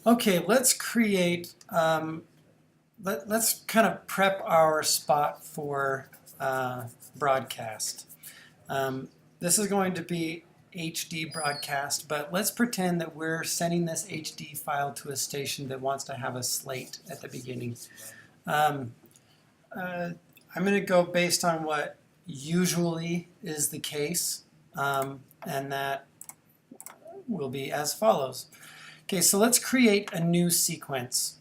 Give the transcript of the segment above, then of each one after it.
Okay, let's create, let's kind of prep our spot for broadcast. This is going to be HD broadcast, but let's pretend that we're sending this HD file to a station that wants to have a slate at the beginning. I'm going to go based on what usually is the case, and that will be as follows. Okay, so let's create a new sequence.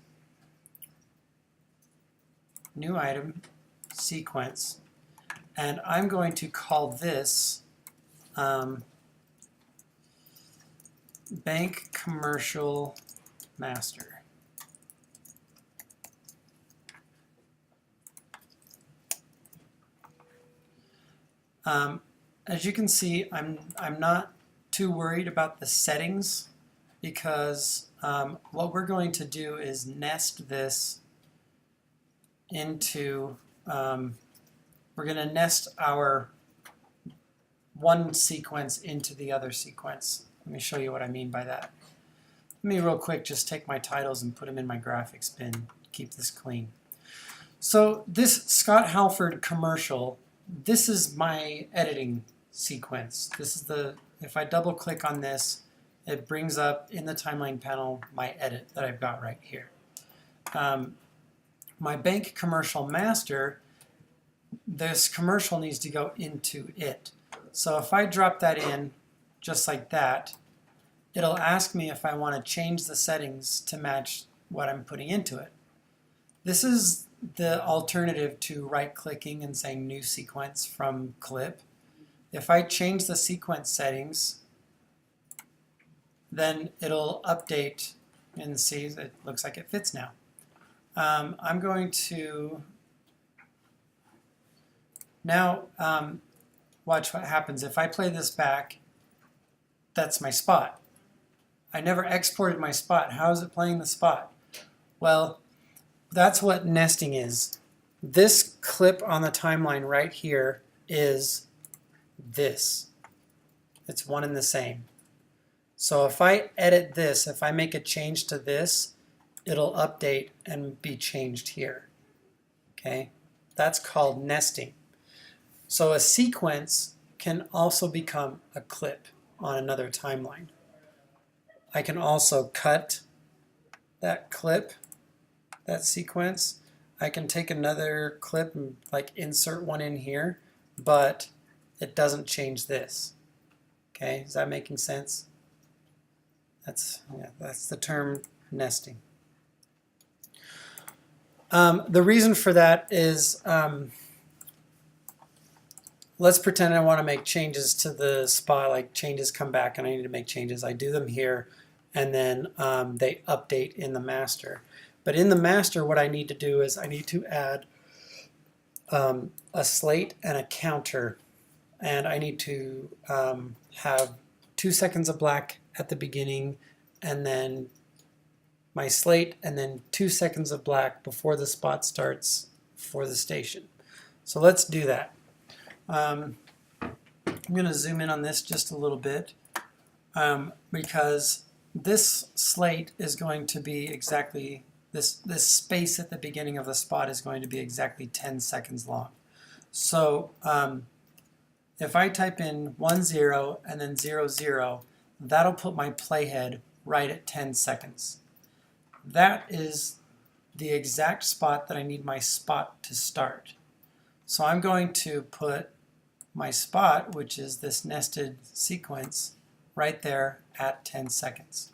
New item, sequence, and I'm going to call this bank commercial master. As you can see, I'm not too worried about the settings because what we're going to do is nest this into, we're going to nest our one sequence into the other sequence. Let me show you what I mean by that. Let me real quick just take my titles and put them in my graphics bin, keep this clean. So this Scott Halford commercial, this is my editing sequence. This is the, if I double click on this, it brings up in the timeline panel my edit that I've got right here. My bank commercial master, this commercial needs to go into it. So if I drop that in just like that, it'll ask me if I want to change the settings to match what I'm putting into it. This is the alternative to right-clicking and saying new sequence from clip. If I change the sequence settings, then it'll update and see it looks like it fits now. I'm going to now watch what happens. If I play this back, that's my spot. I never exported my spot. How is it playing the spot? Well, that's what nesting is. This clip on the timeline right here is this. It's one and the same. So if I edit this, if I make a change to this, it'll update and be changed here. Okay? That's called nesting. So a sequence can also become a clip on another timeline. I can also cut that clip, that sequence. I can take another clip and like insert one in here, but it doesn't change this. Okay, is that making sense? That's the term nesting. The reason for that is, let's pretend I want to make changes to the spot, like changes come back and I need to make changes. I do them here and then they update in the master. But in the master, what I need to do is I need to add a slate and a counter, and I need to have 2 seconds of black at the beginning and then my slate and then 2 seconds of black before the spot starts for the station. So let's do that. I'm going to zoom in on this just a little bit because this slate is going to be exactly, this space at the beginning of the spot is going to be exactly 10 seconds long. So if I type in 10 and then 00, that'll put my playhead right at 10 seconds. That is the exact spot that I need my spot to start. So I'm going to put my spot, which is this nested sequence, right there at 10 seconds.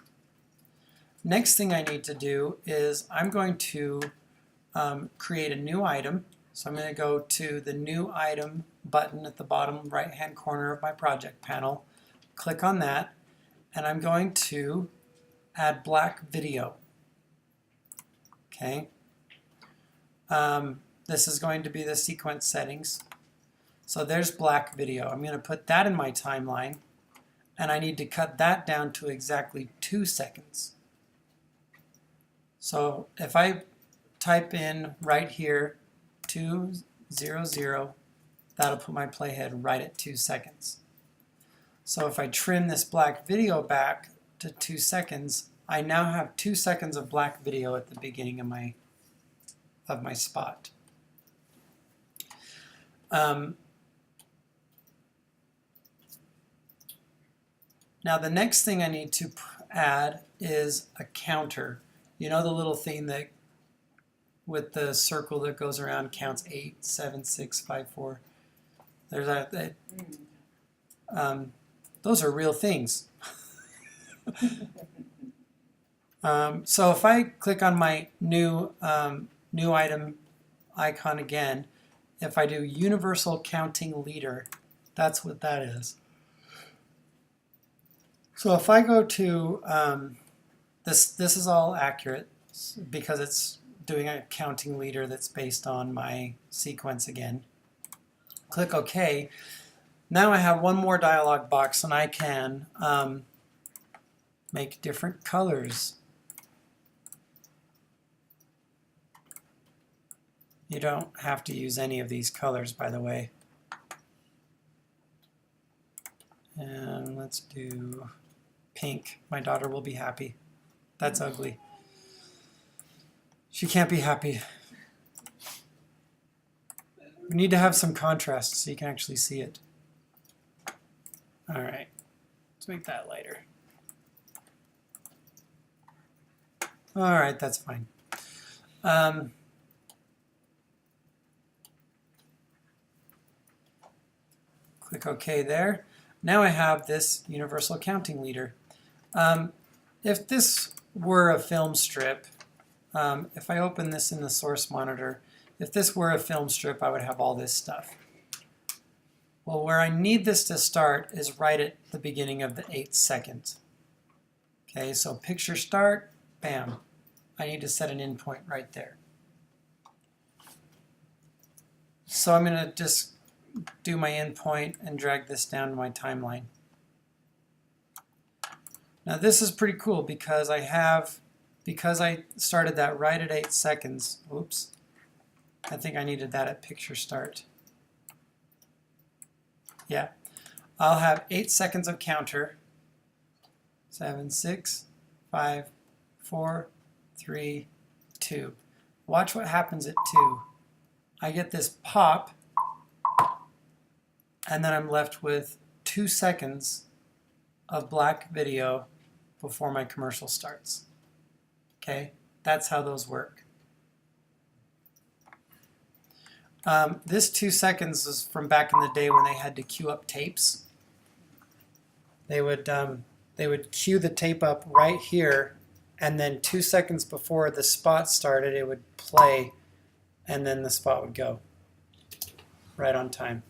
Next thing I need to do is I'm going to create a new item. So I'm going to go to the new item button at the bottom right hand corner of my project panel, click on that, and I'm going to add black video. Okay. This is going to be the sequence settings. So there's black video. I'm going to put that in my timeline, and I need to cut that down to exactly 2 seconds. So if I type in right here 200, that'll put my playhead right at 2 seconds. So if I trim this black video back to 2 seconds, I now have 2 seconds of black video at the beginning of my spot. Now the next thing I need to add is a counter. You know the little thing that with the circle that goes around counts 8, 7, 6, 5, 4. There's that. Those are real things. So if I click on my new item icon again, if I do universal counting leader, that's what that is. So if I go to this is all accurate because it's doing a counting leader that's based on my sequence again. Click OK. Now I have one more dialog box and I can make different colors. You don't have to use any of these colors, by the way. And let's do pink. My daughter will be happy. That's ugly. She can't be happy. We need to have some contrast so you can actually see it. All right, let's make that lighter. All right, that's fine. Click OK there. Now I have this universal counting leader. If this were a film strip, if I open this in the source monitor, if this were a film strip, I would have all this stuff. Well, where I need this to start is right at the beginning of the 8th second. Okay, so picture start, bam. I need to set an endpoint right there. So I'm going to just do my endpoint and drag this down to my timeline. Now this is pretty cool because I started that right at 8 seconds. Oops. I think I needed that at picture start. Yeah. I'll have 8 seconds of counter. 7, 6, 5, 4, 3, 2. Watch what happens at 2. I get this pop, and then I'm left with 2 seconds of black video before my commercial starts. Okay, that's how those work. This 2 seconds is from back in the day when they had to queue up tapes. They would queue the tape up right here, and then 2 seconds before the spot started, it would play, and then the spot would go right on time.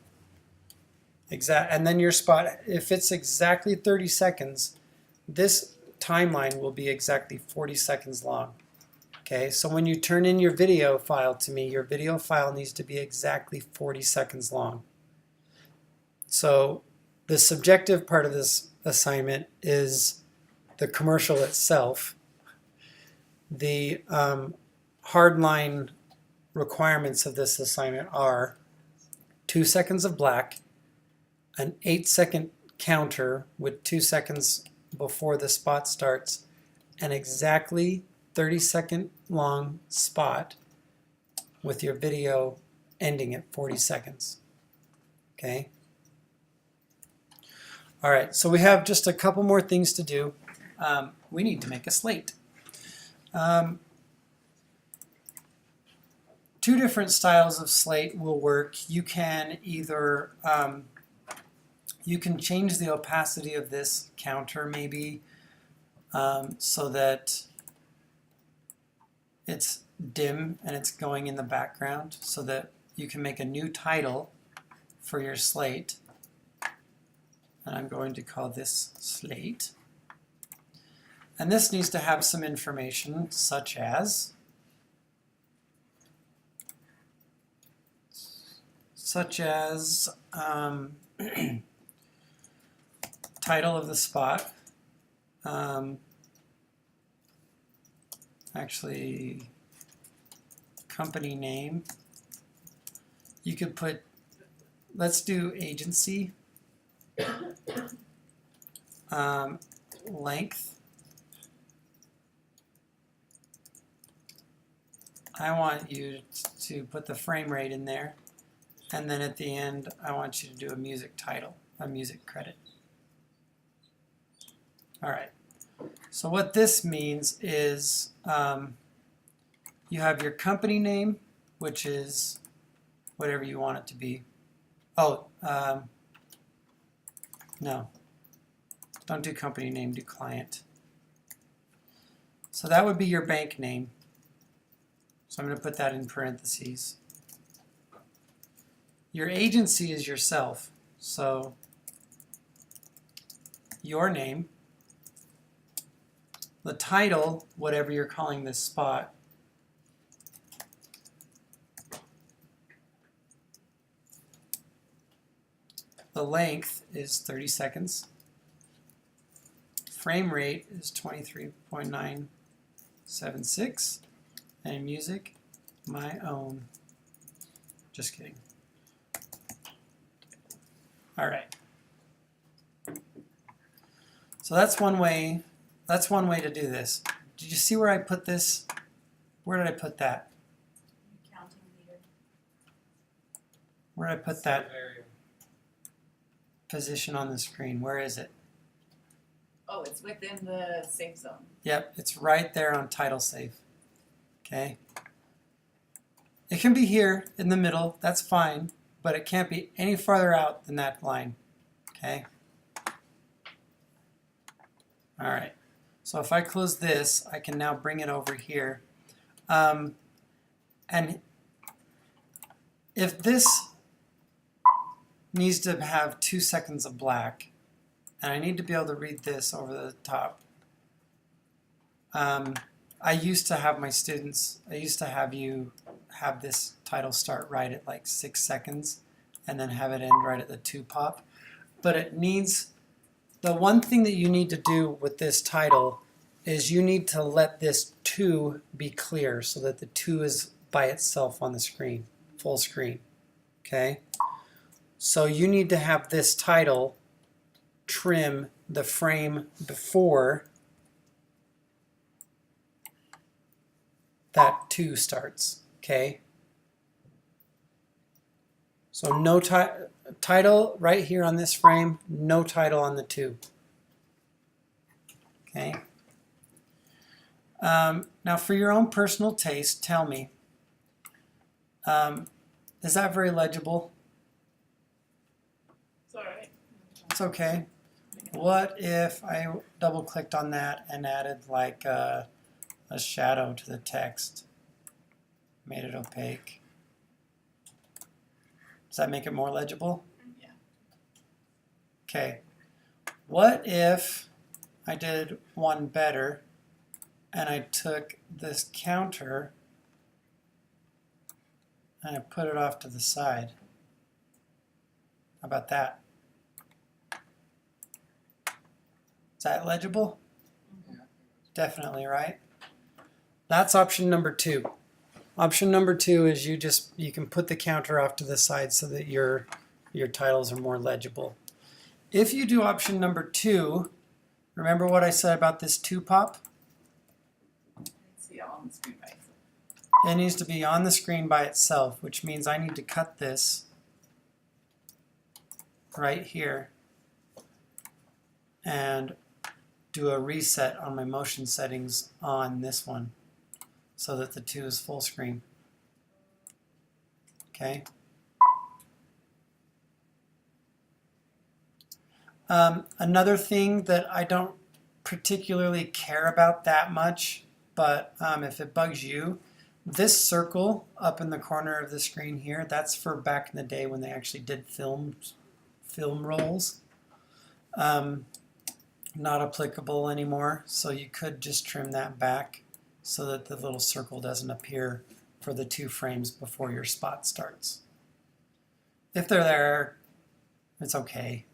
And then your spot, if it's exactly 30 seconds, this timeline will be exactly 40 seconds long. Okay, so when you turn in your video file to me, your video file needs to be exactly 40 seconds long. So the subjective part of this assignment is the commercial itself. The hardline requirements of this assignment are 2 seconds of black, an 8-second counter with 2 seconds before the spot starts, an exactly 30-second long spot with your video ending at 40 seconds. Okay? All right, so we have just a couple more things to do. We need to make a slate. 2 different styles of slate will work. You can either you can change the opacity of this counter maybe so that it's dim and it's going in the background, so that you can make a new title for your slate. And I'm going to call this slate. And this needs to have some information such as title of the spot, actually company name. You could put, let's do agency, length, I want you to put the frame rate in there, and then at the end I want you to do a music title, a music credit. Alright, so what this means is you have your company name, which is whatever you want it to be. Oh, no, don't do company name, do client. So that would be your bank name. So I'm going to put that in parentheses. Your agency is yourself. So your name, the title, whatever you're calling this spot, the length is 30 seconds. Frame rate is 23.976. And music, my own. Just kidding. All right. So that's one way. That's one way to do this. Did you see where I put this? Where did I put that? Counting meter. Where did I put that position on the screen? Where is it? Oh, it's within the safe zone. Yep, it's right there on title safe. Okay. It can be here in the middle, that's fine, but it can't be any farther out than that line. Okay. All right. So if I close this, I can now bring it over here. And if this needs to have 2 seconds of black, and I need to be able to read this over the top, I used to have my students, I used to have you have this title start right at like 6 seconds and then have it end right at the 2 pop. But it needs, the one thing that you need to do with this title is you need to let this 2 be clear so that the 2 is by itself on the screen, full screen. Okay? So you need to have this title trim the frame before that 2 starts. Okay? So no title right here on this frame, no title on the 2. Okay? Now for your own personal taste, tell me, is that very legible? It's alright. It's okay. What if I double clicked on that and added like a shadow to the text? Made it opaque. Does that make it more legible? Yeah. Okay. What if I did one better and I took this counter and I put it off to the side? How about that? Is that legible? Yeah. Definitely, right? That's option number 2. Option number 2 is you can put the counter off to the side so that your titles are more legible. If you do option number 2, remember what I said about this 2 pop? See it on the screen by itself. It needs to be on the screen by itself, which means I need to cut this right here and do a reset on my motion settings on this one so that the 2 is full screen. Okay. Another thing that I don't particularly care about that much, but if it bugs you, this circle up in the corner of the screen here, that's for back in the day when they actually did film rolls. Not applicable anymore, so you could just trim that back so that the little circle doesn't appear for the 2 frames before your spot starts. If they're there, it's okay.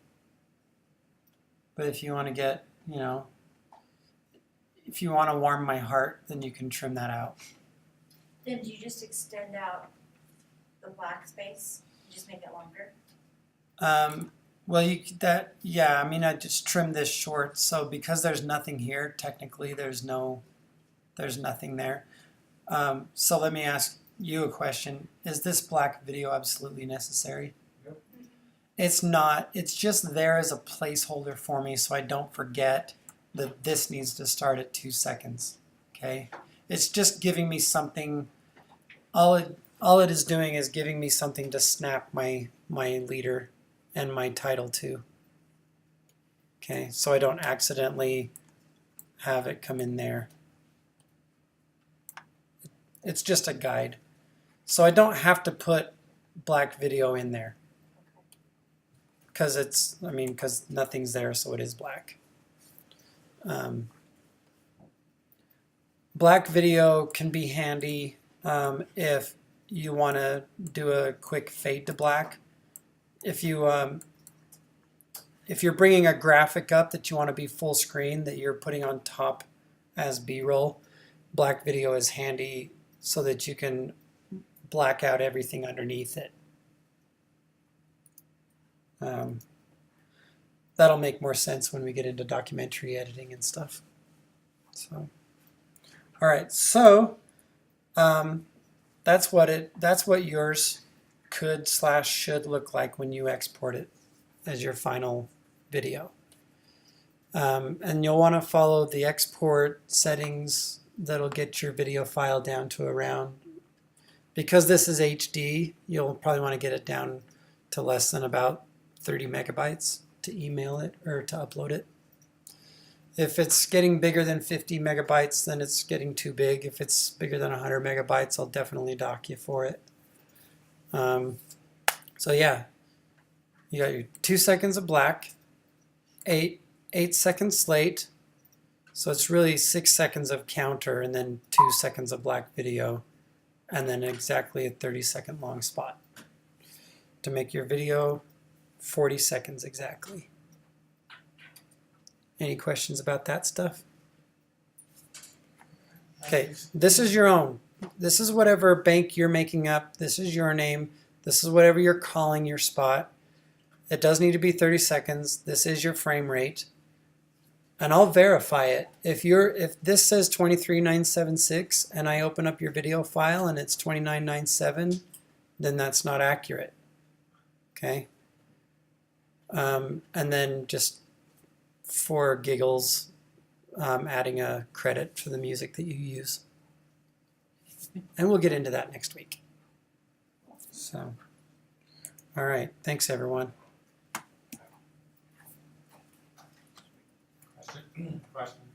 But if you want to get, if you want to warm my heart, then you can trim that out. Then do you just extend out the black space? Just make it longer? Well, I just trim this short. So because there's nothing here, technically there's nothing there. So let me ask you a question. Is this black video absolutely necessary? Yep. It's not. It's just there as a placeholder for me so I don't forget that this needs to start at 2 seconds. Okay? It's just giving me something. All it is doing is giving me something to snap my leader and my title to. Okay? So I don't accidentally have it come in there. It's just a guide. So I don't have to put black video in there. Because because nothing's there, so it is black. Black video can be handy if you want to do a quick fade to black. If you're bringing a graphic up that you want to be full screen that you're putting on top as B-roll, black video is handy so that you can black out everything underneath it. That'll make more sense when we get into documentary editing and stuff. So, all right, so that's what yours could/should look like when you export it as your final video. And you'll want to follow the export settings that'll get your video file down to around, because this is HD, you'll probably want to get it down to less than about 30 megabytes to email it or to upload it. If it's getting bigger than 50 megabytes, then it's getting too big. If it's bigger than 100 megabytes, I'll definitely dock you for it. So yeah, you got your 2 seconds of black, 8 second slate. So it's really 6 seconds of counter and then 2 seconds of black video, and then exactly a 30-second long spot to make your video 40 seconds exactly. Any questions about that stuff? Okay, this is your own. This is whatever bank you're making up. This is your name. This is whatever you're calling your spot. It does need to be 30 seconds. This is your frame rate. And I'll verify it. If this says 23976 and I open up your video file and it's 2997, then that's not accurate. Okay? And then just for giggles, adding a credit for the music that you use. And we'll get into that next week. So, all right. Thanks, everyone. Question?